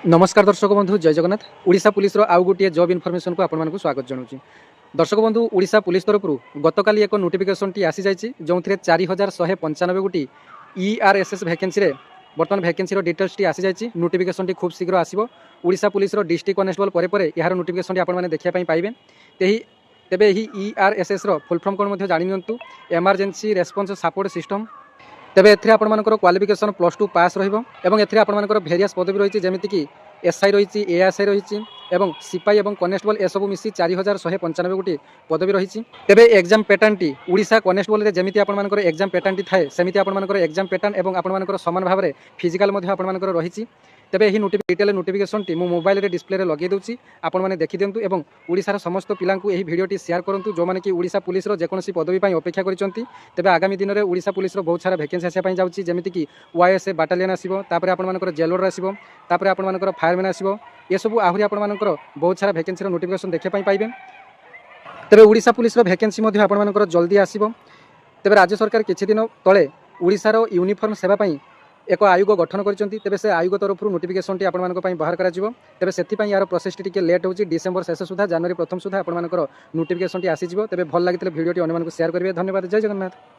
नमस्कार दर्शक बंधु जय जगन्नाथ। ओडिशा पुलिस आउ गोटे जॉब इनफॉरमेशन को आपको स्वागत जनाऊँ। दर्शक बंधु ओडिशा पुलिस तरफ गतकाली एक नोटिफिकेशन टी आसी जाइए जो 4195 गोटी ERSS वैकेंसी रे बर्तमान वैकेंसी डिटेल्स टी आसी जाइए। नोटिफिकेशन टी खूब शीघ्र आसो। ओडिशा पुलिस डिस्ट्रिक्ट कनेस्टेबल पर यार नोटिफिकेशन टी आपने देखा पाइबे। तेबे ही ERSS फुल फॉर्म कौन जानी एमरजेंसी रेस्पॉन्स सपोर्ट सिस्टम। तेबे एथिरे आपनकर क्वालिफिकेशन +2 पास रहिबो एवं एथिरे आपनकर भेरियस पदवी रही जेमिति कि SI रही ASI रही एवं सिपाही एवं कनेस्टेबल ए सबु मिसी 4195 गोटी पदवी रही। तेबे exam pattern T Odisha constable रे जेमिति आपनकर एग्जाम पैटर्न टी थाए सेमिति आपनकर एग्जाम पैटर्न एवं आपनकर समान भाव में फिजिकल मध्ये आपनकर रही। तेबे ही डिटेल नोटिफिकेशन टी मो मोबाइल रे डिस्प्ले रे लगे दूची आपण माने देखि दियंतु एवं ओडिशार समस्त पिलांकु एही भिडियोटी शेयर करंतु जो माने कि ओडिशा पुलिस रो जेकोनसी पदवी पई अपेक्षा करिसंती। तेबे आगामी दिन रे ओडिशा पुलिस रो बहुत सारा वैकेंसी आसे पई जाउची जेमिति कि YSA बाटालियन आसीबो, तापरे आपण मानकर जेलर आसीबो, तापरे आपण मानकर फायरमैन आसीबो। ये सब आहुरी आपण मानकर बहुत सारा वैकेंसी रो नोटिफिकेशन देखि पई पाइबे। तेबे ओडिशा पुलिस रो वैकेंसी मध्ये आपण मानकर जल्दी आसीबो। तेबे राज्य सरकार किछि दिन तळे ओडिशा रो यूनिफॉर्म सेवा पई एक आयोग गठन करछंती। तेबे से आयोग तरफ नोटिफिकेशन टी आपण मानक पई बाहर करा जिवो। तेबे सेति पई यार प्रोसेस टी लेट होची। डिसेंबर शेष सुधा जनवरी प्रथम सुधा आपण मानकर नोटिफिकेशन टी आसी जिवो। तेबे भल लागितले भिडियो टी अन्य मानक शेयर करिवे। धन्यवाद। जय जगन्नाथ।